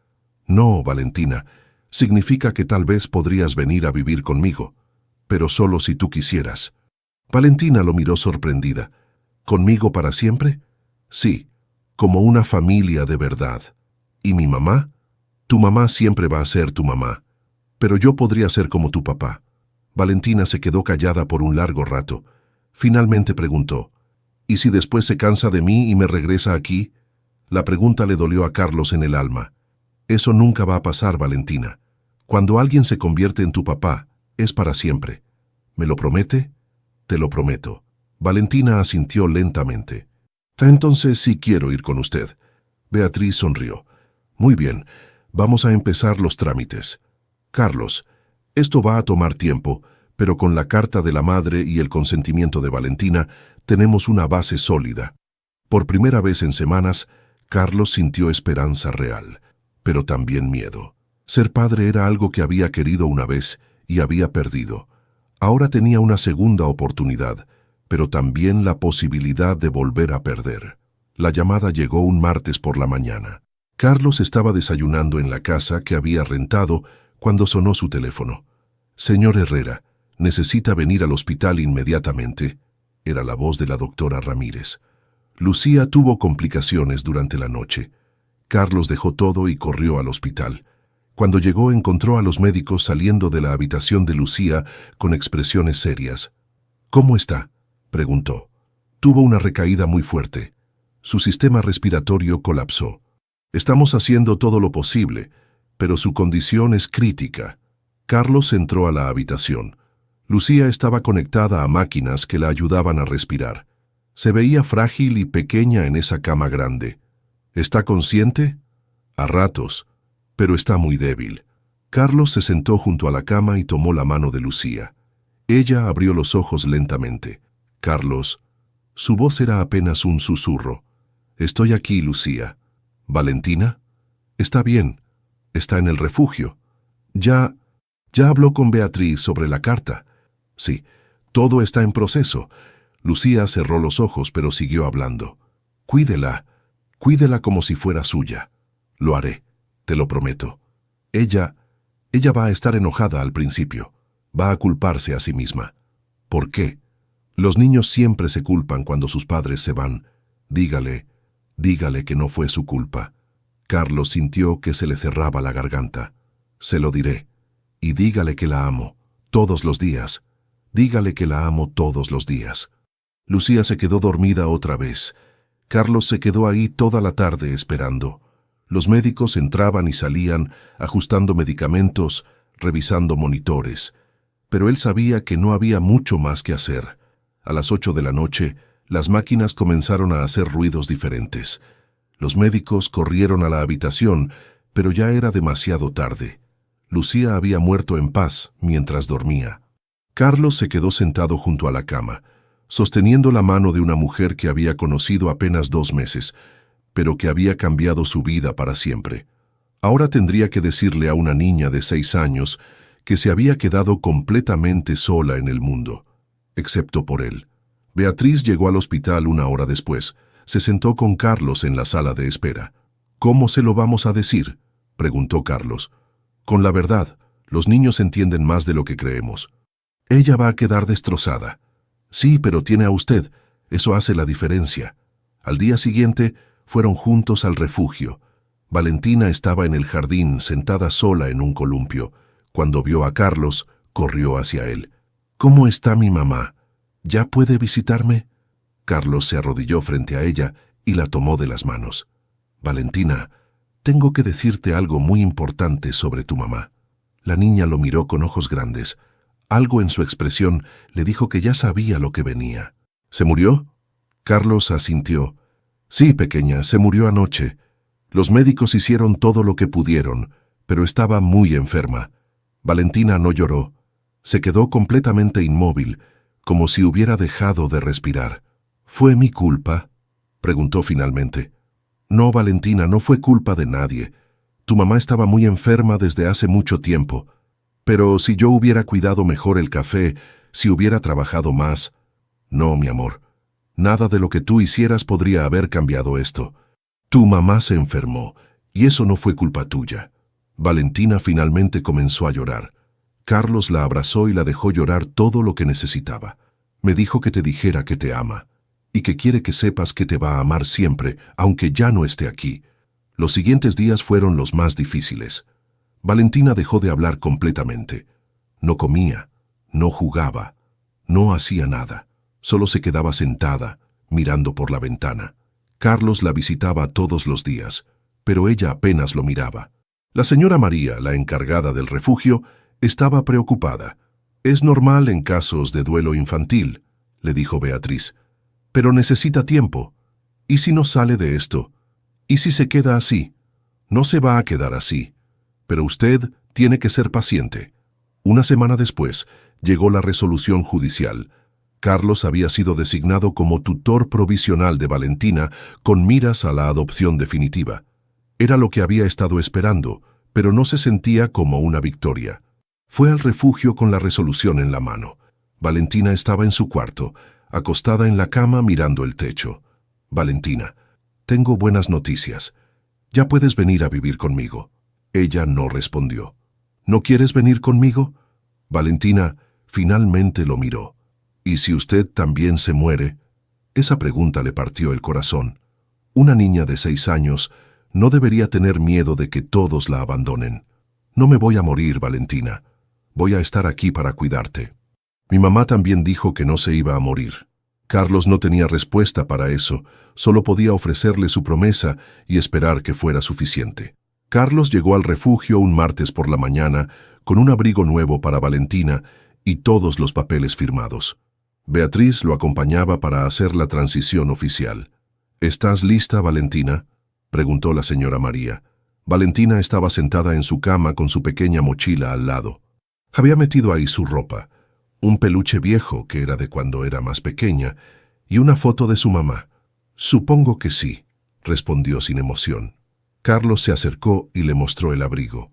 «No, Valentina, significa que tal vez podrías venir a vivir conmigo, pero solo si tú quisieras». Valentina lo miró sorprendida. «¿Conmigo para siempre?». «Sí, como una familia de verdad». «¿Y mi mamá?». «Tu mamá siempre va a ser tu mamá, pero yo podría ser como tu papá». Valentina se quedó callada por un largo rato. Finalmente preguntó, «¿Y si después se cansa de mí y me regresa aquí?». La pregunta le dolió a Carlos en el alma. «Eso nunca va a pasar, Valentina. Cuando alguien se convierte en tu papá, Es para siempre. ¿Me lo promete? Te lo prometo. Valentina asintió lentamente. Entonces sí quiero ir con usted. Beatriz sonrió. Muy bien, vamos a empezar los trámites. Carlos, esto va a tomar tiempo, pero con la carta de la madre y el consentimiento de Valentina, tenemos una base sólida. Por primera vez en semanas, Carlos sintió esperanza real, pero también miedo. Ser padre era algo que había querido una vez y había perdido. Ahora tenía una segunda oportunidad, pero también la posibilidad de volver a perder. La llamada llegó un martes por la mañana. Carlos estaba desayunando en la casa que había rentado cuando sonó su teléfono. «Señor Herrera, necesita venir al hospital inmediatamente», era la voz de la doctora Ramírez. Lucía tuvo complicaciones durante la noche. Carlos dejó todo y corrió al hospital. Cuando llegó encontró a los médicos saliendo de la habitación de Lucía con expresiones serias. «¿Cómo está?», preguntó. Tuvo una recaída muy fuerte. Su sistema respiratorio colapsó. «Estamos haciendo todo lo posible, pero su condición es crítica». Carlos entró a la habitación. Lucía estaba conectada a máquinas que la ayudaban a respirar. Se veía frágil y pequeña en esa cama grande. «¿Está consciente?». «A ratos, pero está muy débil». Carlos se sentó junto a la cama y tomó la mano de Lucía. Ella abrió los ojos lentamente. «Carlos». Su voz era apenas un susurro. «Estoy aquí, Lucía». «¿Valentina?». «Está bien. Está en el refugio». «Ya habló con Beatriz sobre la carta». «Sí, todo está en proceso». Lucía cerró los ojos, pero siguió hablando. «Cuídela como si fuera suya». «Lo haré, te lo prometo». Ella va a estar enojada al principio. Va a culparse a sí misma». «¿Por qué?». «Los niños siempre se culpan cuando sus padres se van. Dígale que no fue su culpa». Carlos sintió que se le cerraba la garganta. «Se lo diré. Y dígale que la amo, todos los días. Dígale que la amo todos los días». Lucía se quedó dormida otra vez. Carlos se quedó ahí toda la tarde esperando. Los médicos entraban y salían, ajustando medicamentos, revisando monitores. Pero él sabía que no había mucho más que hacer. A las 8 de la noche, las máquinas comenzaron a hacer ruidos diferentes. Los médicos corrieron a la habitación, pero ya era demasiado tarde. Lucía había muerto en paz mientras dormía. Carlos se quedó sentado junto a la cama, sosteniendo la mano de una mujer que había conocido apenas 2 meses, pero que había cambiado su vida para siempre. Ahora tendría que decirle a una niña de 6 años que se había quedado completamente sola en el mundo, excepto por él. Beatriz llegó al hospital 1 hora después. Se sentó con Carlos en la sala de espera. «¿Cómo se lo vamos a decir?», preguntó Carlos. «Con la verdad, los niños entienden más de lo que creemos». «Ella va a quedar destrozada». «Sí, pero tiene a usted. Eso hace la diferencia». Al día siguiente, fueron juntos al refugio. Valentina estaba en el jardín, sentada sola en un columpio. Cuando vio a Carlos, corrió hacia él. «¿Cómo está mi mamá? ¿Ya puede visitarme?». Carlos se arrodilló frente a ella y la tomó de las manos. «Valentina, tengo que decirte algo muy importante sobre tu mamá». La niña lo miró con ojos grandes. Algo en su expresión le dijo que ya sabía lo que venía. «¿Se murió?». Carlos asintió. «Sí, pequeña, se murió anoche. Los médicos hicieron todo lo que pudieron, pero estaba muy enferma». Valentina no lloró. Se quedó completamente inmóvil, como si hubiera dejado de respirar. «¿Fue mi culpa?», preguntó finalmente. «No, Valentina, no fue culpa de nadie. Tu mamá estaba muy enferma desde hace mucho tiempo. Pero si yo hubiera cuidado mejor el café, si hubiera trabajado más...». «No, mi amor. Nada de lo que tú hicieras podría haber cambiado esto. Tu mamá se enfermó, y eso no fue culpa tuya». Valentina finalmente comenzó a llorar. Carlos la abrazó y la dejó llorar todo lo que necesitaba. «Me dijo que te dijera que te ama, y que quiere que sepas que te va a amar siempre, aunque ya no esté aquí». Los siguientes días fueron los más difíciles. Valentina dejó de hablar completamente. No comía, no jugaba, no hacía nada. Solo se quedaba sentada, mirando por la ventana. Carlos la visitaba todos los días, pero ella apenas lo miraba. La señora María, la encargada del refugio, estaba preocupada. Es normal en casos de duelo infantil, le dijo Beatriz, pero necesita tiempo. ¿Y si no sale de esto? ¿Y si se queda así? No se va a quedar así, pero usted tiene que ser paciente. Una semana después, llegó la resolución judicial. Carlos había sido designado como tutor provisional de Valentina con miras a la adopción definitiva. Era lo que había estado esperando, pero no se sentía como una victoria. Fue al refugio con la resolución en la mano. Valentina estaba en su cuarto, acostada en la cama mirando el techo. Valentina, tengo buenas noticias. Ya puedes venir a vivir conmigo. Ella no respondió. ¿No quieres venir conmigo? Valentina finalmente lo miró. ¿Y si usted también se muere? Esa pregunta le partió el corazón. Una niña de 6 años no debería tener miedo de que todos la abandonen. No me voy a morir, Valentina. Voy a estar aquí para cuidarte. Mi mamá también dijo que no se iba a morir. Carlos no tenía respuesta para eso, solo podía ofrecerle su promesa y esperar que fuera suficiente. Carlos llegó al refugio un martes por la mañana con un abrigo nuevo para Valentina y todos los papeles firmados. Beatriz lo acompañaba para hacer la transición oficial. ¿Estás lista, Valentina?, preguntó la señora María. Valentina estaba sentada en su cama con su pequeña mochila al lado. Había metido ahí su ropa, un peluche viejo que era de cuando era más pequeña, y una foto de su mamá. Supongo que sí, respondió sin emoción. Carlos se acercó y le mostró el abrigo.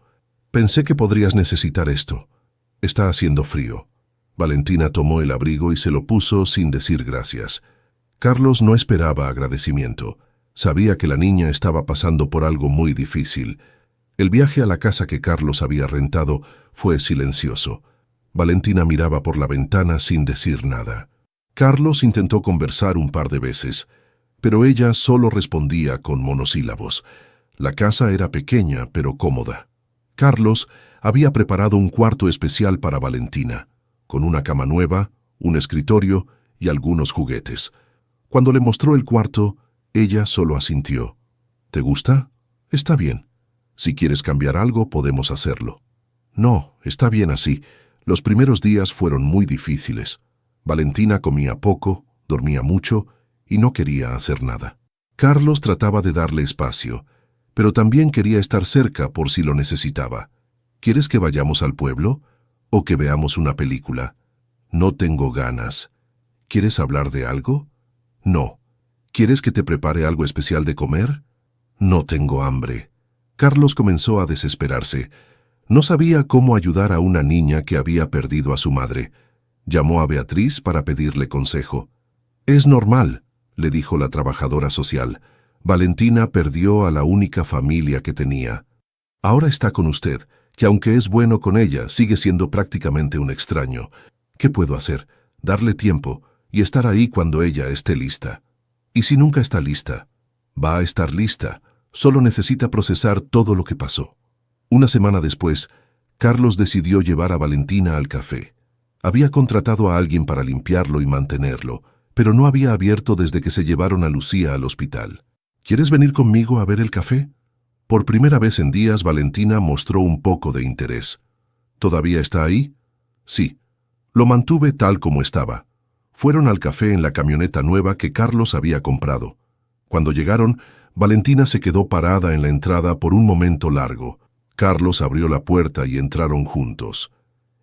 Pensé que podrías necesitar esto. Está haciendo frío. Valentina tomó el abrigo y se lo puso sin decir gracias. Carlos no esperaba agradecimiento. Sabía que la niña estaba pasando por algo muy difícil. El viaje a la casa que Carlos había rentado fue silencioso. Valentina miraba por la ventana sin decir nada. Carlos intentó conversar un par de veces, pero ella solo respondía con monosílabos. La casa era pequeña pero cómoda. Carlos había preparado un cuarto especial para Valentina, con una cama nueva, un escritorio y algunos juguetes. Cuando le mostró el cuarto, ella solo asintió. ¿Te gusta? Está bien. Si quieres cambiar algo, podemos hacerlo. No, está bien así. Los primeros días fueron muy difíciles. Valentina comía poco, dormía mucho y no quería hacer nada. Carlos trataba de darle espacio, pero también quería estar cerca por si lo necesitaba. ¿Quieres que vayamos al pueblo? ¿O que veamos una película? No tengo ganas. ¿Quieres hablar de algo? No. ¿Quieres que te prepare algo especial de comer? No tengo hambre. Carlos comenzó a desesperarse. No sabía cómo ayudar a una niña que había perdido a su madre. Llamó a Beatriz para pedirle consejo. Es normal, le dijo la trabajadora social. Valentina perdió a la única familia que tenía. Ahora está con usted, que aunque es bueno con ella, sigue siendo prácticamente un extraño. ¿Qué puedo hacer? Darle tiempo y estar ahí cuando ella esté lista. ¿Y si nunca está lista? Va a estar lista. Solo necesita procesar todo lo que pasó. Una semana después, Carlos decidió llevar a Valentina al café. Había contratado a alguien para limpiarlo y mantenerlo, pero no había abierto desde que se llevaron a Lucía al hospital. ¿Quieres venir conmigo a ver el café? Por primera vez en días, Valentina mostró un poco de interés. ¿Todavía está ahí? Sí. Lo mantuve tal como estaba. Fueron al café en la camioneta nueva que Carlos había comprado. Cuando llegaron, Valentina se quedó parada en la entrada por un momento largo. Carlos abrió la puerta y entraron juntos.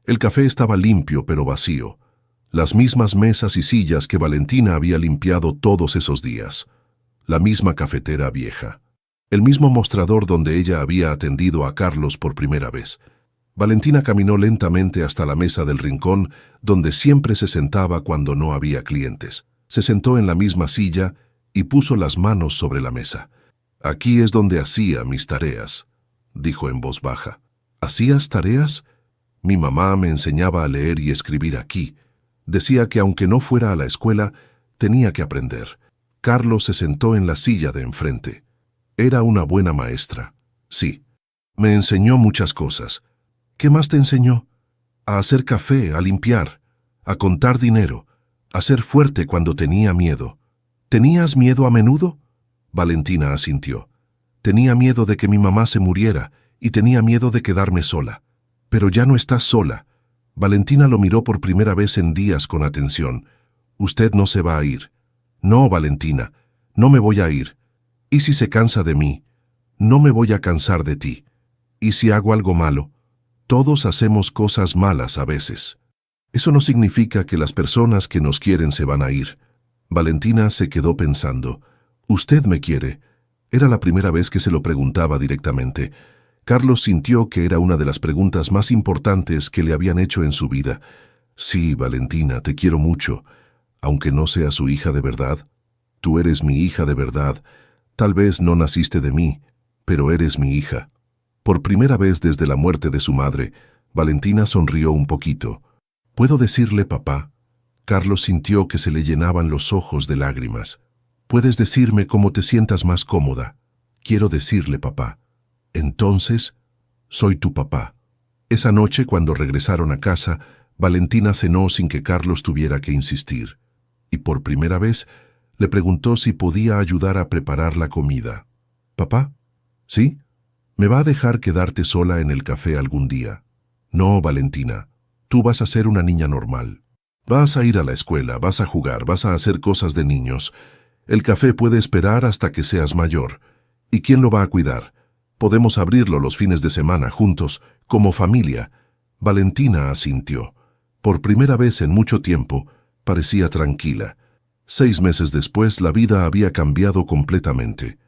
El café estaba limpio pero vacío. Las mismas mesas y sillas que Valentina había limpiado todos esos días. La misma cafetera vieja. El mismo mostrador donde ella había atendido a Carlos por primera vez. Valentina caminó lentamente hasta la mesa del rincón, donde siempre se sentaba cuando no había clientes. Se sentó en la misma silla y puso las manos sobre la mesa. «Aquí es donde hacía mis tareas», dijo en voz baja. «¿Hacías tareas? Mi mamá me enseñaba a leer y escribir aquí. Decía que aunque no fuera a la escuela, tenía que aprender». Carlos se sentó en la silla de enfrente. Era una buena maestra. Sí. Me enseñó muchas cosas. ¿Qué más te enseñó? A hacer café, a limpiar, a contar dinero, a ser fuerte cuando tenía miedo. ¿Tenías miedo a menudo? Valentina asintió. Tenía miedo de que mi mamá se muriera y tenía miedo de quedarme sola. Pero ya no estás sola. Valentina lo miró por primera vez en días con atención. «Usted no se va a ir». «No, Valentina, no me voy a ir. ¿Y si se cansa de mí?» «No me voy a cansar de ti. ¿Y si hago algo malo?» «Todos hacemos cosas malas a veces. Eso no significa que las personas que nos quieren se van a ir». Valentina se quedó pensando. «¿Usted me quiere?» Era la primera vez que se lo preguntaba directamente. Carlos sintió que era una de las preguntas más importantes que le habían hecho en su vida. «Sí, Valentina, te quiero mucho. Aunque no sea su hija de verdad. Tú eres mi hija de verdad. Tal vez no naciste de mí, pero eres mi hija». Por primera vez desde la muerte de su madre, Valentina sonrió un poquito. «¿Puedo decirle papá?» Carlos sintió que se le llenaban los ojos de lágrimas. «Puedes decirme cómo te sientas más cómoda. Quiero decirle papá». «Entonces, soy tu papá». Esa noche, cuando regresaron a casa, Valentina cenó sin que Carlos tuviera que insistir. Y por primera vez, le preguntó si podía ayudar a preparar la comida. «¿Papá? ¿Sí? ¿Me va a dejar quedarte sola en el café algún día?» «No, Valentina. Tú vas a ser una niña normal. Vas a ir a la escuela, vas a jugar, vas a hacer cosas de niños. El café puede esperar hasta que seas mayor. ¿Y quién lo va a cuidar? Podemos abrirlo los fines de semana juntos, como familia». Valentina asintió. Por primera vez en mucho tiempo, parecía tranquila. 6 meses después, la vida había cambiado completamente.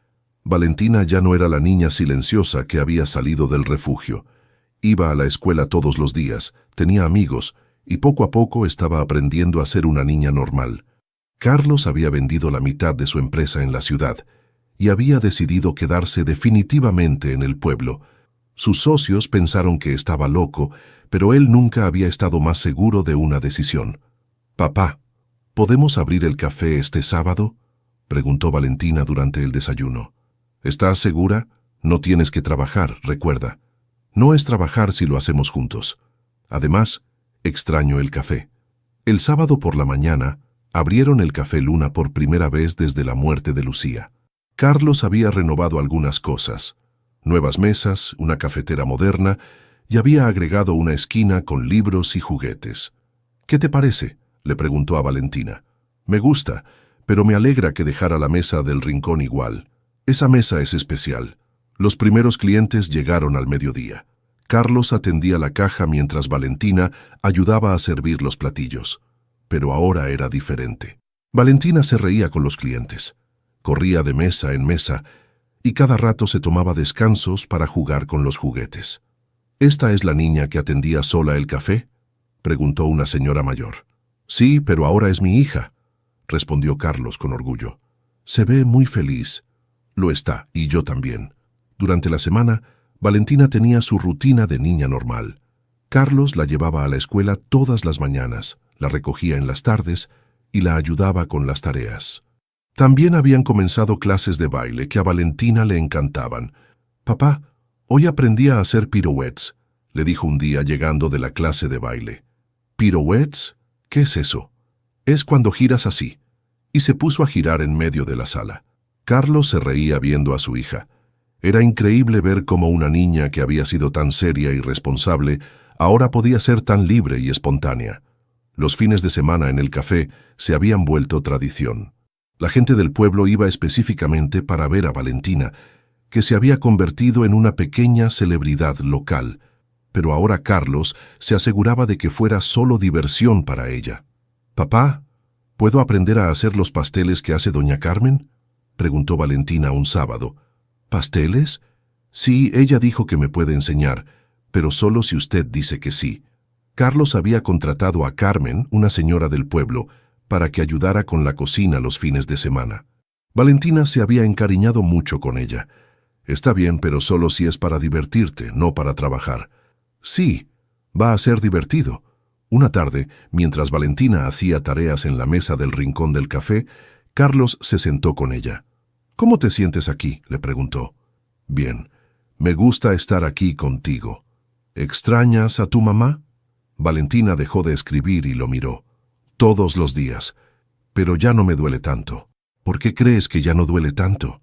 Valentina ya no era la niña silenciosa que había salido del refugio. Iba a la escuela todos los días, tenía amigos, y poco a poco estaba aprendiendo a ser una niña normal. Carlos había vendido la mitad de su empresa en la ciudad y había decidido quedarse definitivamente en el pueblo. Sus socios pensaron que estaba loco, pero él nunca había estado más seguro de una decisión. «Papá, ¿podemos abrir el café este sábado?», preguntó Valentina durante el desayuno. «¿Estás segura? No tienes que trabajar, recuerda. No es trabajar si lo hacemos juntos. Además, extraño el café». El sábado por la mañana, abrieron el Café Luna por primera vez desde la muerte de Lucía. Carlos había renovado algunas cosas. Nuevas mesas, una cafetera moderna, y había agregado una esquina con libros y juguetes. «¿Qué te parece?», le preguntó a Valentina. «Me gusta, pero me alegra que dejara la mesa del rincón igual. Esa mesa es especial». Los primeros clientes llegaron al mediodía. Carlos atendía la caja mientras Valentina ayudaba a servir los platillos. Pero ahora era diferente. Valentina se reía con los clientes. Corría de mesa en mesa y cada rato se tomaba descansos para jugar con los juguetes. «¿Esta es la niña que atendía sola el café?», preguntó una señora mayor. «Sí, pero ahora es mi hija», respondió Carlos con orgullo. «Se ve muy feliz». «Lo está, y yo también». Durante la semana, Valentina tenía su rutina de niña normal. Carlos la llevaba a la escuela todas las mañanas, la recogía en las tardes y la ayudaba con las tareas. También habían comenzado clases de baile que a Valentina le encantaban. «Papá, hoy aprendí a hacer pirouettes», le dijo un día llegando de la clase de baile. «¿Pirouettes? ¿Qué es eso?» «Es cuando giras así». Y se puso a girar en medio de la sala. Carlos se reía viendo a su hija. Era increíble ver cómo una niña que había sido tan seria y responsable ahora podía ser tan libre y espontánea. Los fines de semana en el café se habían vuelto tradición. La gente del pueblo iba específicamente para ver a Valentina, que se había convertido en una pequeña celebridad local, pero ahora Carlos se aseguraba de que fuera solo diversión para ella. «Papá, ¿puedo aprender a hacer los pasteles que hace doña Carmen?», preguntó Valentina un sábado. «¿Pasteles? Sí, ella dijo que me puede enseñar, pero solo si usted dice que sí». Carlos había contratado a Carmen, una señora del pueblo, para que ayudara con la cocina los fines de semana. Valentina se había encariñado mucho con ella. «Está bien, pero solo si es para divertirte, no para trabajar». «Sí, va a ser divertido». Una tarde, mientras Valentina hacía tareas en la mesa del rincón del café, Carlos se sentó con ella. «¿Cómo te sientes aquí?», le preguntó. «Bien, me gusta estar aquí contigo». «¿Extrañas a tu mamá?». Valentina dejó de escribir y lo miró. «Todos los días. Pero ya no me duele tanto». «¿Por qué crees que ya no duele tanto?».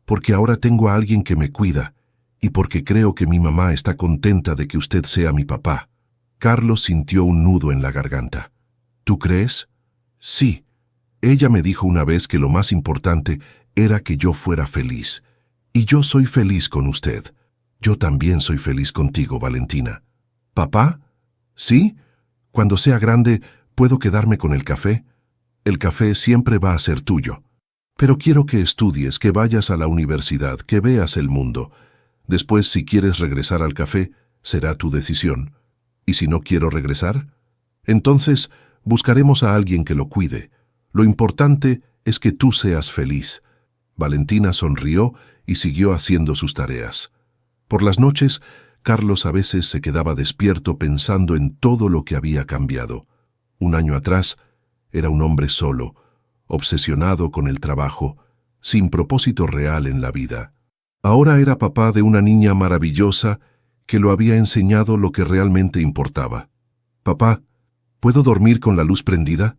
«Porque ahora tengo a alguien que me cuida, y porque creo que mi mamá está contenta de que usted sea mi papá». Carlos sintió un nudo en la garganta. ¿Tú crees? Sí. Ella me dijo una vez que lo más importante era que yo fuera feliz. Y yo soy feliz con usted. Yo también soy feliz contigo, Valentina. ¿Papá? ¿Sí? Cuando sea grande, ¿puedo quedarme con el café? El café siempre va a ser tuyo. Pero quiero que estudies, que vayas a la universidad, que veas el mundo. Después, si quieres regresar al café, será tu decisión. ¿Y si no quiero regresar? Entonces, buscaremos a alguien que lo cuide. Lo importante es que tú seas feliz. Valentina sonrió y siguió haciendo sus tareas. Por las noches, Carlos a veces se quedaba despierto pensando en todo lo que había cambiado. Un año atrás, era un hombre solo, obsesionado con el trabajo, sin propósito real en la vida. Ahora era papá de una niña maravillosa que lo había enseñado lo que realmente importaba. «Papá, ¿puedo dormir con la luz prendida?»,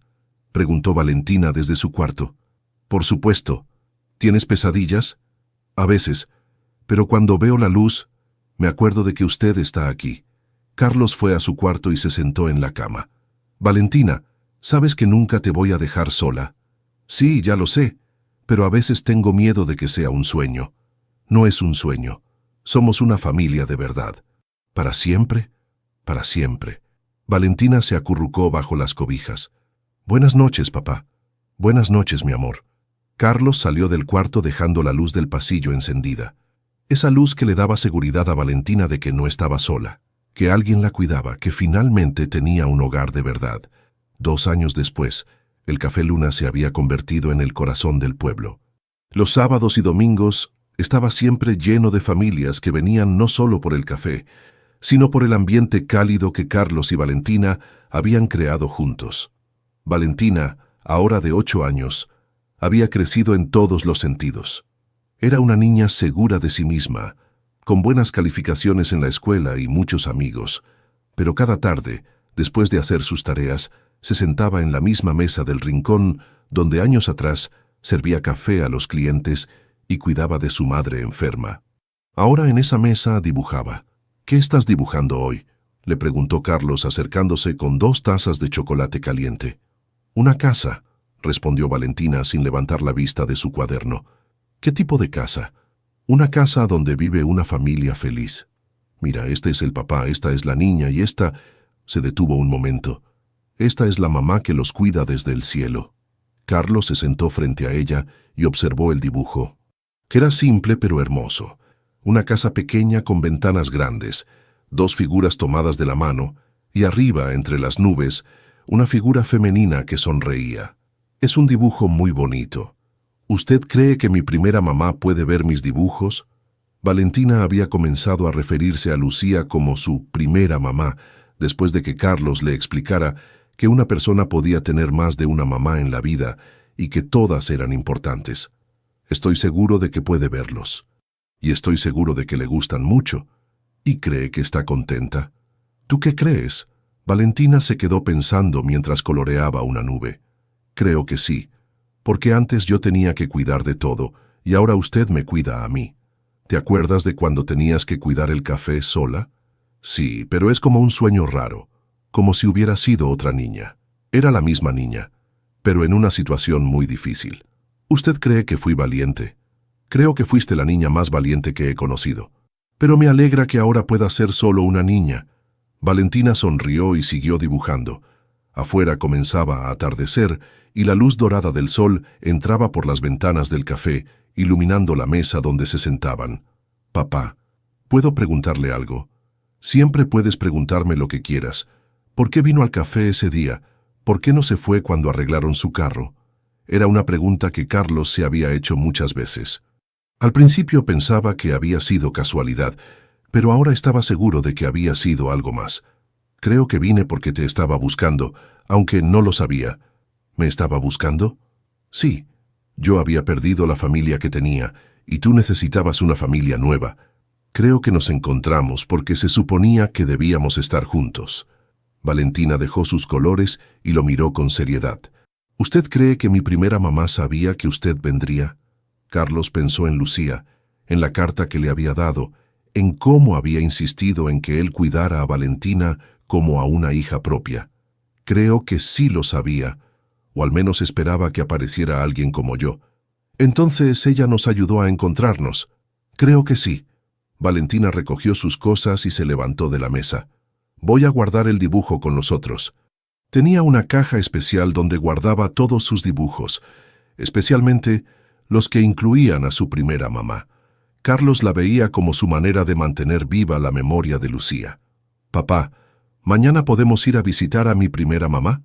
preguntó Valentina desde su cuarto. «Por supuesto. ¿Tienes pesadillas?». «A veces, pero cuando veo la luz, me acuerdo de que usted está aquí». Carlos fue a su cuarto y se sentó en la cama. «Valentina, ¿sabes que nunca te voy a dejar sola?». «Sí, ya lo sé, pero a veces tengo miedo de que sea un sueño». «No es un sueño. Somos una familia de verdad. ¿Para siempre?». «Para siempre». Valentina se acurrucó bajo las cobijas. «Buenas noches, papá». «Buenas noches, mi amor». Carlos salió del cuarto dejando la luz del pasillo encendida. Esa luz que le daba seguridad a Valentina de que no estaba sola, que alguien la cuidaba, que finalmente tenía un hogar de verdad. 2 años después, el Café Luna se había convertido en el corazón del pueblo. Los sábados y domingos estaba siempre lleno de familias que venían no solo por el café, sino por el ambiente cálido que Carlos y Valentina habían creado juntos. Valentina, ahora de 8 años, había crecido en todos los sentidos. Era una niña segura de sí misma, con buenas calificaciones en la escuela y muchos amigos, pero cada tarde, después de hacer sus tareas, se sentaba en la misma mesa del rincón donde años atrás servía café a los clientes y cuidaba de su madre enferma. Ahora en esa mesa dibujaba. «¿Qué estás dibujando hoy?», le preguntó Carlos acercándose con 2 tazas de chocolate caliente. «Una casa», respondió Valentina sin levantar la vista de su cuaderno. «¿Qué tipo de casa?». «Una casa donde vive una familia feliz. Mira, este es el papá, esta es la niña y esta…» Se detuvo un momento. «Esta es la mamá que los cuida desde el cielo». Carlos se sentó frente a ella y observó el dibujo, que era simple pero hermoso. Una casa pequeña con ventanas grandes, 2 figuras tomadas de la mano, y arriba, entre las nubes, una figura femenina que sonreía. «Es un dibujo muy bonito. ¿Usted cree que mi primera mamá puede ver mis dibujos?». Valentina había comenzado a referirse a Lucía como su primera mamá, después de que Carlos le explicara que una persona podía tener más de una mamá en la vida y que todas eran importantes. «Estoy seguro de que puede verlos. Y estoy seguro de que le gustan mucho. ¿Y cree que está contenta?». «¿Tú qué crees?». Valentina se quedó pensando mientras coloreaba una nube. «Creo que sí, porque antes yo tenía que cuidar de todo y ahora usted me cuida a mí. ¿Te acuerdas de cuando tenías que cuidar el café sola?». «Sí, pero es como un sueño raro, como si hubiera sido otra niña. Era la misma niña, pero en una situación muy difícil. ¿Usted cree que fui valiente?». «Creo que fuiste la niña más valiente que he conocido. Pero me alegra que ahora pueda ser solo una niña». Valentina sonrió y siguió dibujando. Afuera comenzaba a atardecer y la luz dorada del sol entraba por las ventanas del café, iluminando la mesa donde se sentaban. «Papá, ¿puedo preguntarle algo?». «Siempre puedes preguntarme lo que quieras. ¿Por qué vino al café ese día? ¿Por qué no se fue cuando arreglaron su carro?». Era una pregunta que Carlos se había hecho muchas veces. Al principio pensaba que había sido casualidad, pero ahora estaba seguro de que había sido algo más. «Creo que vine porque te estaba buscando, aunque no lo sabía». «¿Me estaba buscando?». «Sí. Yo había perdido la familia que tenía, y tú necesitabas una familia nueva. Creo que nos encontramos porque se suponía que debíamos estar juntos». Valentina dejó sus colores y lo miró con seriedad. «¿Usted cree que mi primera mamá sabía que usted vendría?». Carlos pensó en Lucía, en la carta que le había dado, en cómo había insistido en que él cuidara a Valentina como a una hija propia. Creo que sí lo sabía, o al menos esperaba que apareciera alguien como yo. Entonces ella nos ayudó a encontrarnos. Creo que sí. Valentina recogió sus cosas y se levantó de la mesa. Voy a guardar el dibujo con nosotros. Tenía una caja especial donde guardaba todos sus dibujos, especialmente los que incluían a su primera mamá. Carlos la veía como su manera de mantener viva la memoria de Lucía. Papá, ¿mañana podemos ir a visitar a mi primera mamá?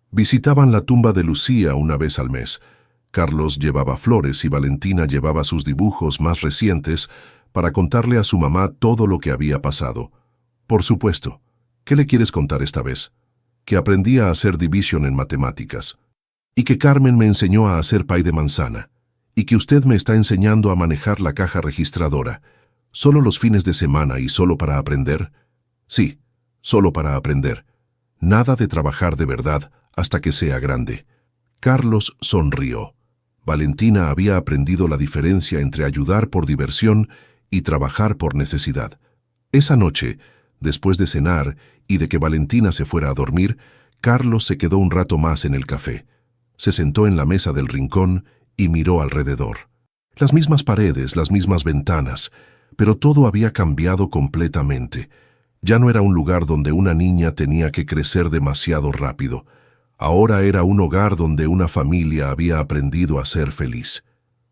Visitaban la tumba de Lucía una vez al mes. Carlos llevaba flores y Valentina llevaba sus dibujos más recientes para contarle a su mamá todo lo que había pasado. Por supuesto. ¿Qué le quieres contar esta vez? Que aprendí a hacer división en matemáticas. Y que Carmen me enseñó a hacer pay de manzana. Y que usted me está enseñando a manejar la caja registradora. ¿Solo los fines de semana y solo para aprender? Sí, solo para aprender. Nada de trabajar de verdad hasta que sea grande. Carlos sonrió. Valentina había aprendido la diferencia entre ayudar por diversión y trabajar por necesidad. Esa noche, después de cenar y de que Valentina se fuera a dormir, Carlos se quedó un rato más en el café. Se sentó en la mesa del rincón y miró alrededor. Las mismas paredes, las mismas ventanas, pero todo había cambiado completamente. Ya no era un lugar donde una niña tenía que crecer demasiado rápido. Ahora era un hogar donde una familia había aprendido a ser feliz.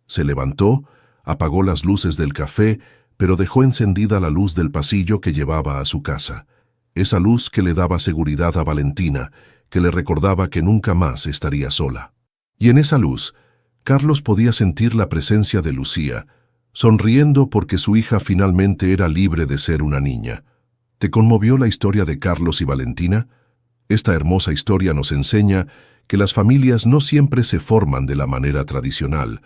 Se levantó, apagó las luces del café, pero dejó encendida la luz del pasillo que llevaba a su casa. Esa luz que le daba seguridad a Valentina, que le recordaba que nunca más estaría sola. Y en esa luz, Carlos podía sentir la presencia de Lucía, sonriendo porque su hija finalmente era libre de ser una niña. ¿Te conmovió la historia de Carlos y Valentina? Esta hermosa historia nos enseña que las familias no siempre se forman de la manera tradicional,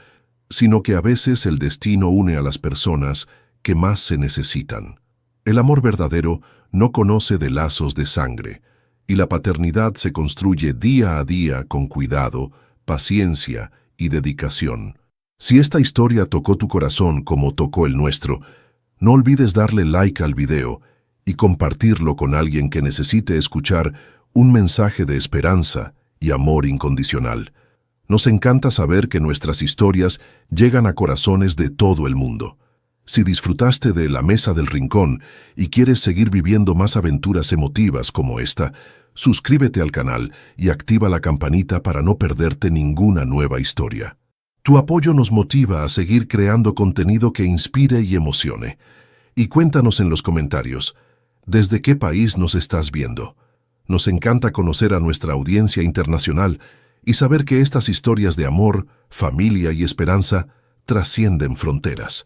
sino que a veces el destino une a las personas que más se necesitan. El amor verdadero no conoce de lazos de sangre, y la paternidad se construye día a día con cuidado, paciencia y dedicación. Si esta historia tocó tu corazón como tocó el nuestro, no olvides darle like al video y compartirlo con alguien que necesite escuchar un mensaje de esperanza y amor incondicional. Nos encanta saber que nuestras historias llegan a corazones de todo el mundo. Si disfrutaste de La Mesa del Rincón y quieres seguir viviendo más aventuras emotivas como esta, suscríbete al canal y activa la campanita para no perderte ninguna nueva historia. Tu apoyo nos motiva a seguir creando contenido que inspire y emocione. Y cuéntanos en los comentarios, ¿desde qué país nos estás viendo? Nos encanta conocer a nuestra audiencia internacional y saber que estas historias de amor, familia y esperanza trascienden fronteras.